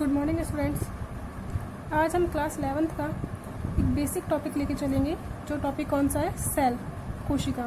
Good morning students. आज हम class 11th का एक बेसिक टॉपिक लेके चलेंगे। जो टॉपिक कौन सा है? सेल, कोशिका।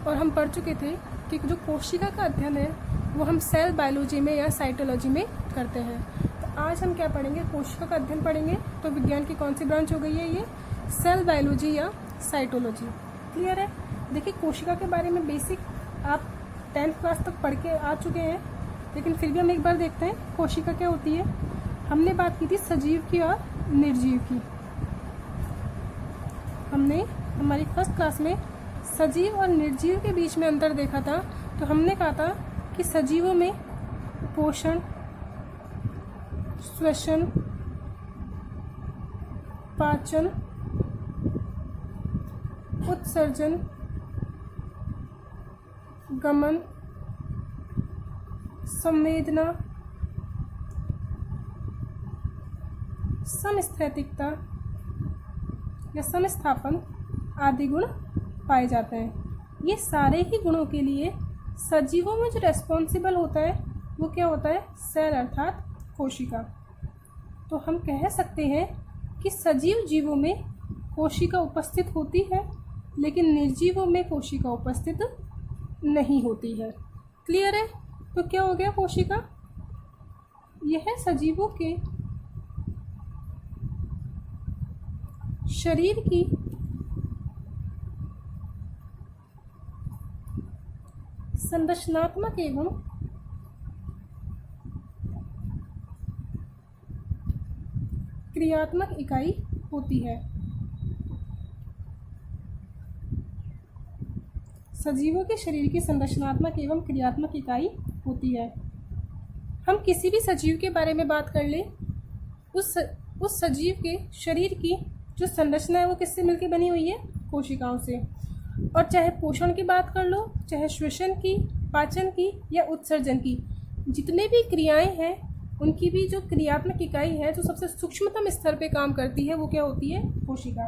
और हम पढ़ चुके थे कि जो कोशिका का अध्ययन है वो हम सेल बायोलॉजी में या साइटोलॉजी में करते हैं। तो आज हम क्या पढ़ेंगे? कोशिका का अध्ययन पढ़ेंगे। तो विज्ञान की कौन सी ब्रांच हो गई है ये? सेल बायोलॉजी या साइटोलॉजी। क्लियर है? देखिए, कोशिका के बारे में बेसिक आप 10th क्लास तक पढ़ के आ चुके हैं, लेकिन फिर भी हम एक बार देखते हैं कोशिका क्या होती है। हमने बात की थी सजीव की और निर्जीव की। हमने हमारी फर्स्ट क्लास में सजीव और निर्जीव के बीच में अंतर देखा था। तो हमने कहा था कि सजीवों में पोषण, श्वसन, पाचन, उत्सर्जन, गमन, संवेदना, समस्थैतिकता या समस्थापन आदि गुण पाए जाते हैं। ये सारे ही गुणों के लिए सजीवों में जो रेस्पॉन्सिबल होता है वो क्या होता है? सेल अर्थात कोशिका। तो हम कह सकते हैं कि सजीव जीवों में कोशिका उपस्थित होती है, लेकिन निर्जीवों में कोशिका उपस्थित नहीं होती है। क्लियर है? तो क्या हो गया कोशिका? यह सजीवों के शरीर की संरचनात्मक एवं क्रियात्मक इकाई होती है। सजीवों के शरीर की संरचनात्मक एवं क्रियात्मक इकाई होती है। हम किसी भी सजीव के बारे में बात कर ले, उस सजीव के शरीर की जो संरचना है वो किससे मिलकर बनी हुई है? कोशिकाओं से। और चाहे पोषण की बात कर लो, चाहे श्वसन की, पाचन की या उत्सर्जन की, जितने भी क्रियाएं हैं उनकी भी जो क्रियात्मक इकाई है, जो सबसे सूक्ष्मतम स्तर पे काम करती है, वो क्या होती है? कोशिका।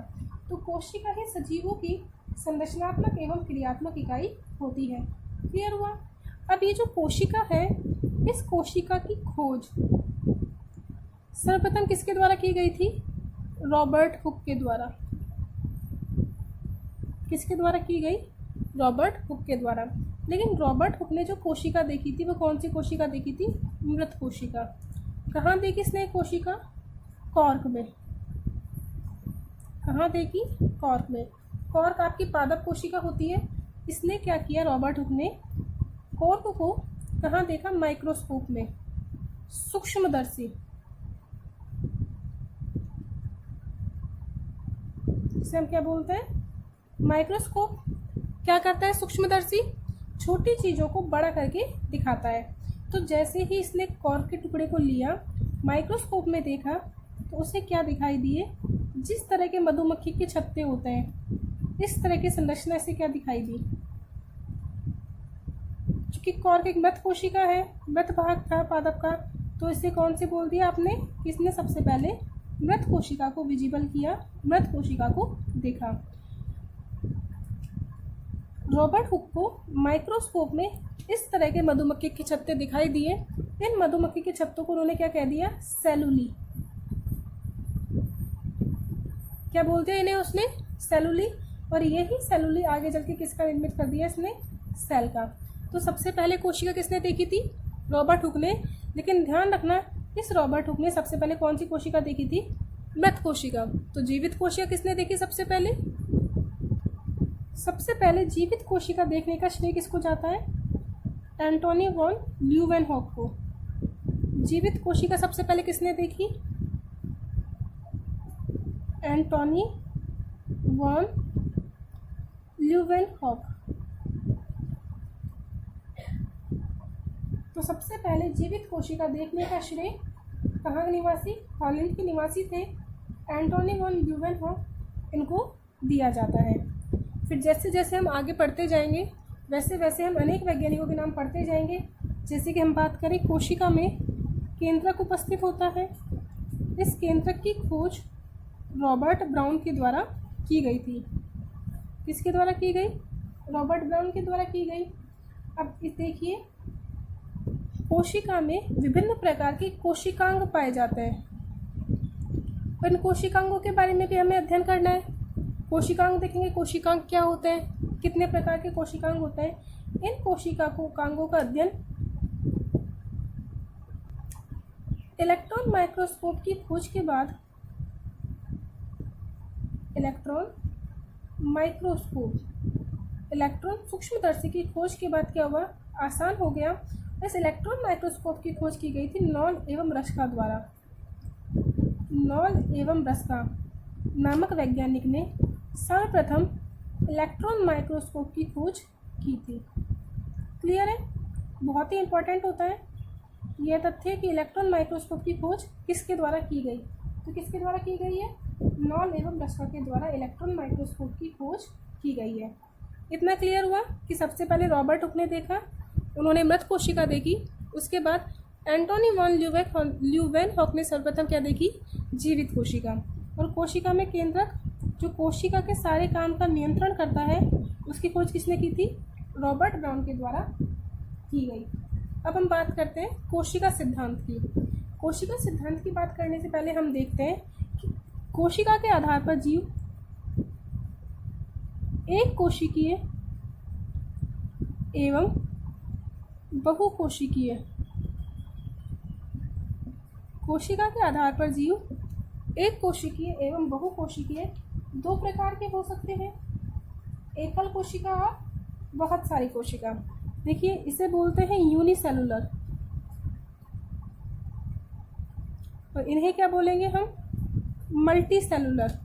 तो कोशिका ही सजीवों की संरचनात्मक एवं क्रियात्मक इकाई होती है। क्लियर हुआ? अब ये जो कोशिका है, इस कोशिका की खोज सर्वप्रथम किसके द्वारा की गई थी? रॉबर्ट हुक के द्वारा। किसके द्वारा की गई? रॉबर्ट हुक के द्वारा। लेकिन रॉबर्ट हुक ने जो कोशिका देखी थी वो कौन सी कोशिका देखी थी? मृत कोशिका। कहाँ देखी इसने कोशिका? कॉर्क में। कहाँ देखी? कॉर्क में। कॉर्क आपकी पादप कोशिका होती है। इसने क्या किया? रॉबर्ट हुक ने कॉर्क को कहाँ देखा? माइक्रोस्कोप में, सूक्ष्मदर्शी। इसे हम क्या बोलते हैं? माइक्रोस्कोप। क्या करता है सूक्ष्मदर्शी? छोटी चीज़ों को बड़ा करके दिखाता है। तो जैसे ही इसने कॉर्क के टुकड़े को लिया, माइक्रोस्कोप में देखा, तो उसे क्या दिखाई दिए? जिस तरह के मधुमक्खी के छत्ते होते हैं, इस तरह की संरचना इसे क्या दिखाई दी? क्योंकि कॉर्क एक मृत कोशिका है, मृत भाग था पादप का, तो इसे कौन सी बोल दिया आपने? किसने सबसे पहले मृत कोशिका को विजिबल किया, मृत कोशिका को देखा। रॉबर्ट हुक को माइक्रोस्कोप में इस तरह के मधुमक्खी के छत्ते दिखाई दिए। इन मधुमक्खी के छत्तों को उन्होंने क्या कह दिया? सेलुली। क्या बोलते हैं इन्हें उसने? सेलुली। और यही सेलुली आगे चल के किसका निर्मित कर दिया इसने? सेल का। तो सबसे पहले कोशिका किसने देखी थी? रॉबर्ट हुक ने। लेकिन ध्यान रखना, इस रॉबर्ट हुक ने सबसे पहले कौन सी कोशिका देखी थी? मृत कोशिका। तो जीवित कोशिका किसने देखी सबसे पहले? सबसे पहले जीवित कोशिका देखने का श्रेय किसको जाता है? एंटोनी वॉन ल्यूवेनहॉक को। जीवित कोशिका सबसे पहले किसने देखी? Antony von Leeuwenhoek. तो सबसे पहले जीवित कोशिका देखने का श्रेय कहाँ के निवासी? हॉलैंड के निवासी थे एंटोनी वॉन ल्यूवेनहॉक, इनको दिया जाता है। फिर जैसे जैसे हम आगे पढ़ते जाएंगे, वैसे वैसे हम अनेक वैज्ञानिकों के नाम पढ़ते जाएंगे। जैसे कि हम बात करें, कोशिका में केंद्रक उपस्थित होता है। इस केंद्रक की खोज रॉबर्ट ब्राउन के द्वारा की गई थी। किसके द्वारा की गई? रॉबर्ट ब्राउन के द्वारा की गई। अब इस देखिए, कोशिका में विभिन्न प्रकार के कोशिकांग पाए जाते हैं। इन कोशिकांगों के बारे में भी हमें अध्ययन करना है। कोशिकांग देखेंगे, कोशिकांग क्या होते हैं, कितने प्रकार के कोशिकांग होते हैं। इन कोशिकांगों का अध्ययन इलेक्ट्रॉन माइक्रोस्कोप की खोज के बाद, इलेक्ट्रॉन माइक्रोस्कोप, इलेक्ट्रॉन सूक्ष्मदर्शी की खोज के बाद क्या हुआ, आसान हो गया। इस इलेक्ट्रॉन माइक्रोस्कोप की खोज की गई थी नॉल एवं रस्का द्वारा। नॉल एवं रस्का नामक वैज्ञानिक ने सर्वप्रथम इलेक्ट्रॉन माइक्रोस्कोप की खोज की थी। क्लियर है? बहुत ही इंपॉर्टेंट होता है यह तथ्य कि इलेक्ट्रॉन माइक्रोस्कोप की खोज किसके द्वारा की गई। तो किसके द्वारा की गई है? नॉल एवं रस्का के द्वारा इलेक्ट्रॉन माइक्रोस्कोप की खोज की गई है। इतना क्लियर हुआ कि सबसे पहले रॉबर्ट हुक ने देखा, उन्होंने मृत कोशिका देखी। उसके बाद एंटोनी वॉन ल्यूवेनहॉक ने सर्वप्रथम क्या देखी? जीवित कोशिका। और कोशिका में केंद्रक जो कोशिका के सारे काम का नियंत्रण करता है, उसकी खोज किसने की थी? रॉबर्ट ब्राउन के द्वारा की गई। अब हम बात करते हैं कोशिका सिद्धांत की। कोशिका सिद्धांत की बात करने से पहले हम देखते हैं कि कोशिका के आधार पर जीव एक कोशिकीय एवं बहुकोशिकीय, कोशिका के आधार पर जीव एक कोशिकीय एवं बहुकोशिकीय दो प्रकार के हो सकते हैं, एकल कोशिका और बहुत सारी कोशिका। देखिए, इसे बोलते हैं यूनिसेलुलर, और इन्हें क्या बोलेंगे हम? Multi cellular.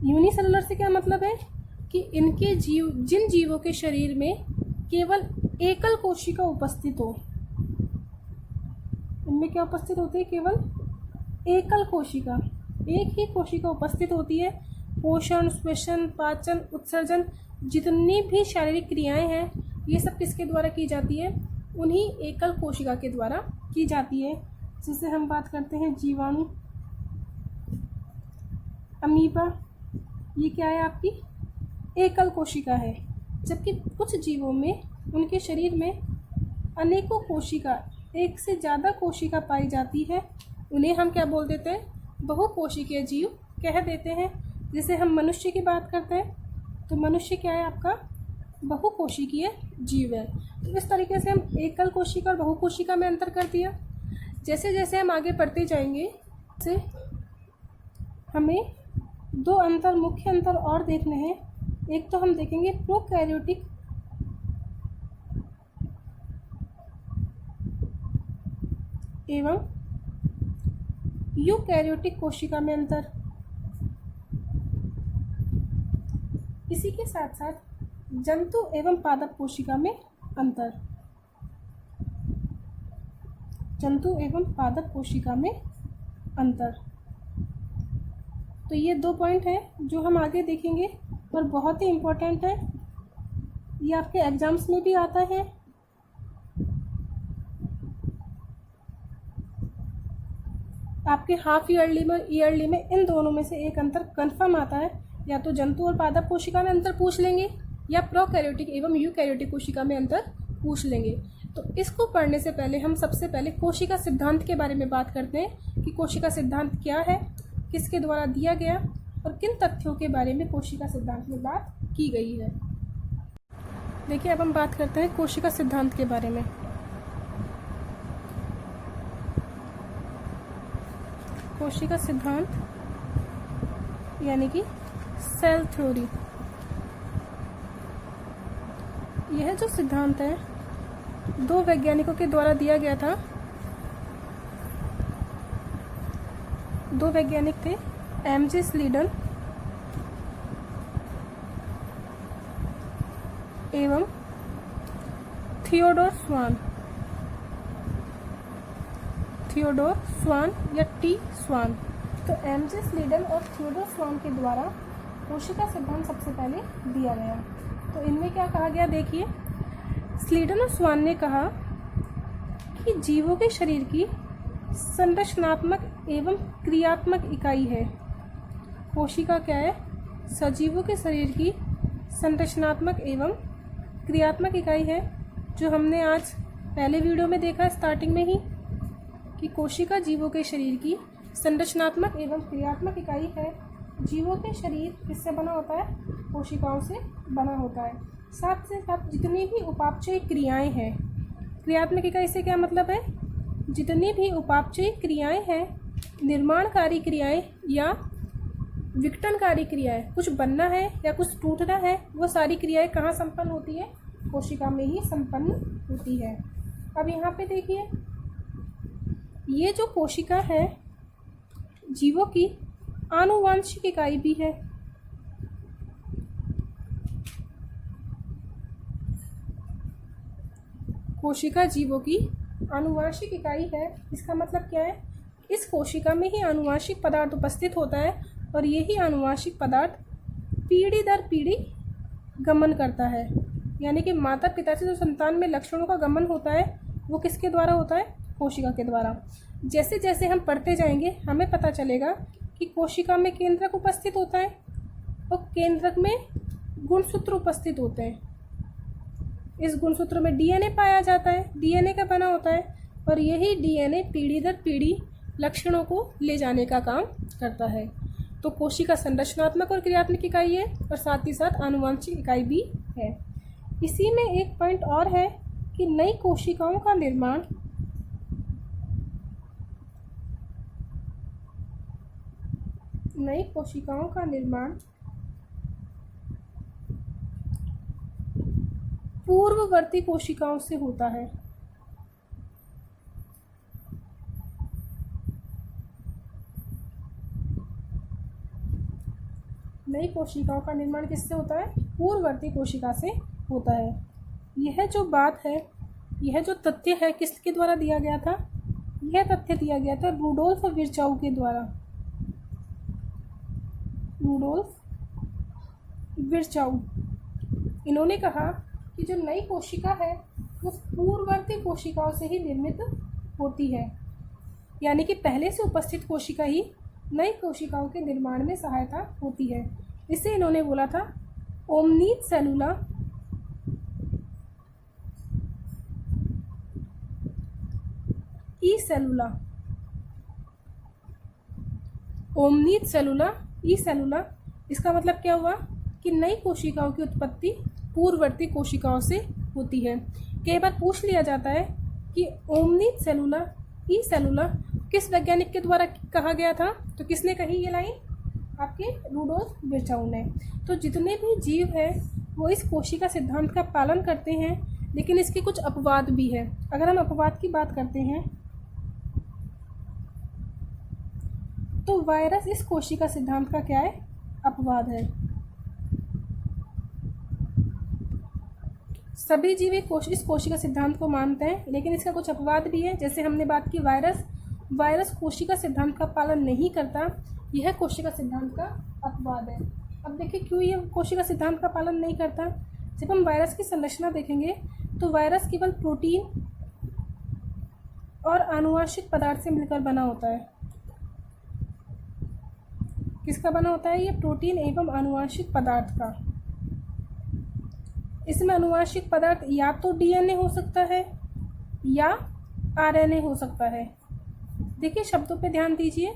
यूनिसेलुलर से क्या मतलब है कि इनके जिन जीवों के शरीर में केवल एकल कोशिका उपस्थित हो, इनमें क्या उपस्थित होती है? केवल एकल कोशिका, एक ही कोशिका उपस्थित होती है। पोषण, श्वसन, पाचन, उत्सर्जन, जितनी भी शारीरिक क्रियाएं हैं, ये सब किसके द्वारा की जाती है? उन्हीं एकल कोशिका के द्वारा की जाती है। जिसे हम बात करते हैं जीवाणु, अमीबा, ये क्या है? आपकी एकल कोशिका है। जबकि कुछ जीवों में, उनके शरीर में अनेकों कोशिका, एक से ज़्यादा कोशिका पाई जाती है, उन्हें हम क्या बोल देते हैं? बहुकोशिकीय जीव कह देते हैं। जैसे हम मनुष्य की बात करते हैं, तो मनुष्य क्या है? आपका बहुकोशिकीय जीव है। तो इस तरीके से हम एकल कोशिका और बहुकोशिका में अंतर कर दिया। जैसे जैसे हम आगे बढ़ते जाएंगे, से हमें दो अंतर, मुख्य अंतर और देखने हैं। एक तो हम देखेंगे प्रोकैरियोटिक एवं यूकैरियोटिक कोशिका में अंतर। इसी के साथ साथ जंतु एवं पादप कोशिका में अंतर। जंतु एवं पादप कोशिका में अंतर। तो ये दो पॉइंट हैं जो हम आगे देखेंगे और बहुत ही इम्पोर्टेंट है। ये आपके एग्जाम्स में भी आता है। आपके हाफ ईयरली में इन दोनों में से एक अंतर कंफर्म आता है। या तो जंतु और पादप कोशिका में अंतर पूछ लेंगे, या प्रोकैरियोटिक एवं यूकैरियोटिक कोशिका में अंतर पूछ लेंगे। तो इसको पढ़ने से पहले हम सबसे पहले कोशिका सिद्धांत के बारे में बात करते हैं कि कोशिका सिद्धांत क्या है, किसके द्वारा दिया गया और किन तथ्यों के बारे में कोशिका सिद्धांत में बात की गई है। देखिए, अब हम बात करते हैं कोशिका सिद्धांत के बारे में। कोशिका सिद्धांत यानी कि सेल थ्योरी। यह जो सिद्धांत है, दो वैज्ञानिकों के द्वारा दिया गया था। दो वैज्ञानिक थे, एमजे स्लीडन एवं थियोडोर स्वान या टी स्वान। तो एमजे स्लीडन और थियोडोर स्वान के द्वारा कोशिका सिद्धांत सबसे पहले दिया गया। तो इनमें क्या कहा गया? देखिए, स्लीडन और स्वान ने कहा कि जीवों के शरीर की संरचनात्मक एवं क्रियात्मक इकाई है। कोशिका क्या है? सजीवों के शरीर की संरचनात्मक एवं क्रियात्मक इकाई है। जो हमने आज पहले वीडियो में देखा स्टार्टिंग में ही कि कोशिका जीवों के शरीर की संरचनात्मक एवं क्रियात्मक इकाई है। जीवों के शरीर किससे बना होता है? कोशिकाओं से बना होता है। साथ से साथ जितनी भी उपापचयी क्रियाएं हैं, क्रियात्मक इकाई से क्या मतलब है? जितनी भी उपापचयी क्रियाएं हैं, निर्माणकारी क्रियाएं या विघटनकारी क्रियाएं, कुछ बनना है या कुछ टूटना है, वो सारी क्रियाएं कहाँ संपन्न होती है? कोशिका में ही संपन्न होती है। अब यहाँ पे देखिए, ये जो कोशिका है जीवों की आनुवांशिक इकाई भी है। कोशिका जीवों की आनुवांशिक इकाई है। इसका मतलब क्या है? इस कोशिका में ही आनुवांशिक पदार्थ उपस्थित होता है और यही आनुवांशिक पदार्थ पीढ़ी दर पीढ़ी गमन करता है। यानी कि माता पिता से जो संतान में लक्षणों का गमन होता है वो किसके द्वारा होता है? कोशिका के द्वारा। जैसे जैसे हम पढ़ते जाएंगे हमें पता चलेगा कि कोशिका में केंद्रक उपस्थित होता है और केंद्रक में गुणसूत्र उपस्थित होते हैं। इस गुणसूत्र में डीएनए पाया जाता है। डीएनए का बना होता है और यही डीएनए पीढ़ी दर पीढ़ी लक्षणों को ले जाने का काम करता है। तो कोशिका संरचनात्मक और क्रियात्मक इकाई है और साथ ही साथ आनुवांशिक इकाई भी है। इसी में एक पॉइंट और है कि नई कोशिकाओं का निर्माण पूर्ववर्ती कोशिकाओं से होता है। नई कोशिकाओं का निर्माण किससे होता है? पूर्ववर्ती कोशिका से होता है। यह जो बात है, यह जो तथ्य है, किसके द्वारा दिया गया था? यह तथ्य दिया गया था रूडोल्फ विर्चाउ के द्वारा। रूडोल्फ विर्चाउ, इन्होंने कहा कि जो नई कोशिका है वो पूर्ववर्ती कोशिकाओं से ही निर्मित होती है। यानी कि पहले से उपस्थित कोशिका ही नई कोशिकाओं के निर्माण में सहायता होती है। इसे इन्होंने बोला था ओमनीत सेलुला ई सेलुला। ओमनीत सेलुला ई सेलुला, इसका मतलब क्या हुआ कि नई कोशिकाओं की उत्पत्ति पूर्ववर्ती कोशिकाओं से होती है। कई बार पूछ लिया जाता है कि ओमनीत सेलुला ई सेलुला किस वैज्ञानिक के द्वारा कहा गया था? तो किसने कही ये लाइन? आपके रूडोल्फ विर्चाउ ने। तो जितने भी जीव हैं वो इस कोशिका सिद्धांत का पालन करते हैं, लेकिन इसके कुछ अपवाद भी है। अगर हम अपवाद की बात करते हैं तो वायरस इस कोशिका सिद्धांत का क्या है? अपवाद है। सभी जीव इस कोशिका सिद्धांत को मानते हैं, लेकिन इसका कुछ अपवाद भी है। जैसे हमने बात की वायरस कोशिका सिद्धांत का पालन नहीं करता, यह कोशिका सिद्धांत का अपवाद है। अब देखिए क्यों ये कोशिका सिद्धांत का पालन नहीं करता। जब हम वायरस की संरचना देखेंगे तो वायरस केवल प्रोटीन और आनुवांशिक पदार्थ से मिलकर बना होता है। किसका बना होता है? ये प्रोटीन एवं आनुवांशिक पदार्थ का। इसमें आनुवांशिक पदार्थ या तो डीएनए हो सकता है या आरएनए हो सकता है। देखिए शब्दों पे ध्यान दीजिए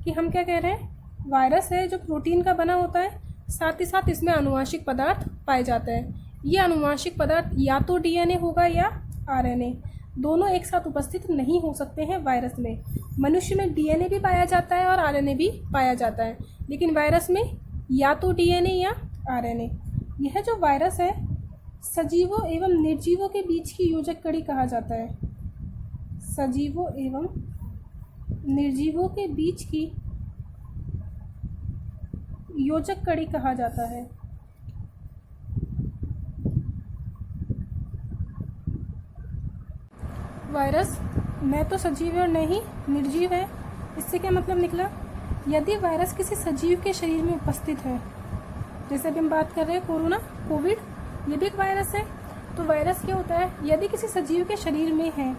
कि हम क्या कह रहे हैं। वायरस है जो प्रोटीन का बना होता है, साथ ही साथ इसमें आनुवांशिक पदार्थ पाए जाते हैं। ये आनुवांशिक पदार्थ या तो डीएनए होगा या आरएनए, दोनों एक साथ उपस्थित नहीं हो सकते हैं वायरस में। मनुष्य में डीएनए भी पाया जाता है और आरएनए भी पाया जाता है, लेकिन वायरस में या तो डीएनए या आरएनए। यह जो वायरस है सजीवों एवं निर्जीवों के बीच की योजक कड़ी कहा जाता है। सजीवों एवं निर्जीवों के बीच की योजक कड़ी कहा जाता है। वायरस न तो सजीव है और न ही निर्जीव है। इससे क्या मतलब निकला? यदि वायरस किसी सजीव के शरीर में उपस्थित है, जैसे अभी हम बात कर रहे हैं कोरोना, कोविड, ये भी एक वायरस है। तो वायरस क्या होता है? यदि किसी सजीव के शरीर में है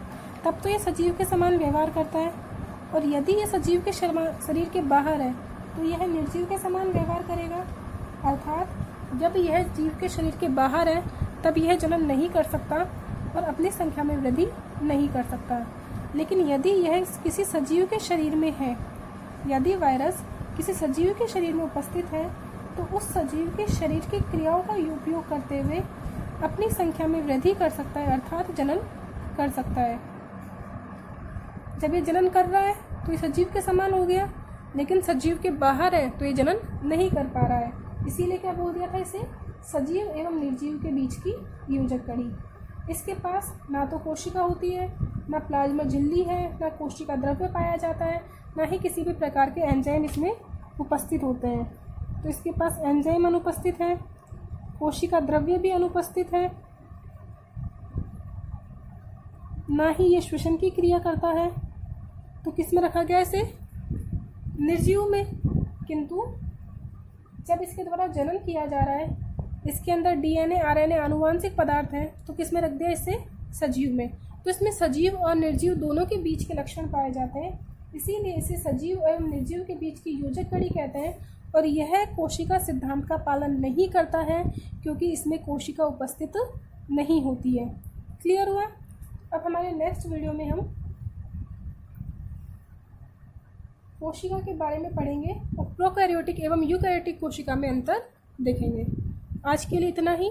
तब तो ये सजीव के समान व्यवहार करता है, और यदि ये सजीव के शरीर के बाहर है तो यह निर्जीव के समान व्यवहार करेगा। अर्थात जब यह जीव के शरीर के बाहर है तब यह जलन नहीं कर सकता, और अपनी संख्या में वृद्धि नहीं कर सकता। लेकिन यदि यह किसी सजीव के शरीर में है, यदि वायरस किसी सजीव के शरीर में उपस्थित है, तो उस सजीव के शरीर की क्रियाओं का उपयोग करते हुए अपनी संख्या में वृद्धि कर सकता है, अर्थात जनन कर सकता है। जब ये जनन कर रहा है तो ये सजीव के समान हो गया, लेकिन सजीव के बाहर है तो ये जनन नहीं कर पा रहा है। इसीलिए क्या बोल दिया था इसे, सजीव एवं निर्जीव के बीच की योजक कड़ी। इसके पास ना तो कोशिका होती है, ना प्लाज्मा झिल्ली है, ना कोशिका द्रव्य पाया जाता है, ना ही किसी भी प्रकार के एंजाइम इसमें उपस्थित होते हैं। तो इसके पास एंजाइम अनुपस्थित है, कोशिका द्रव्य भी अनुपस्थित है, ना ही ये श्वसन की क्रिया करता है। तो किस में रखा गया इसे, निर्जीव में। किंतु जब इसके द्वारा जनन किया जा रहा है, इसके अंदर डीएनए आरएनए आनुवांशिक पदार्थ है, तो किस में रख दिया इसे, सजीव में। तो इसमें सजीव और निर्जीव दोनों के बीच के लक्षण पाए जाते हैं, इसीलिए इसे सजीव एवं निर्जीव के बीच की योजक कड़ी कहते हैं। और यह कोशिका सिद्धांत का पालन नहीं करता है, क्योंकि इसमें कोशिका उपस्थित नहीं होती है। क्लियर हुआ। अब हमारे नेक्स्ट वीडियो में हम कोशिका के बारे में पढ़ेंगे और प्रोकैरियोटिक एवं यूकैरियोटिक कोशिका में अंतर देखेंगे। आज के लिए इतना ही।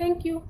Thank you.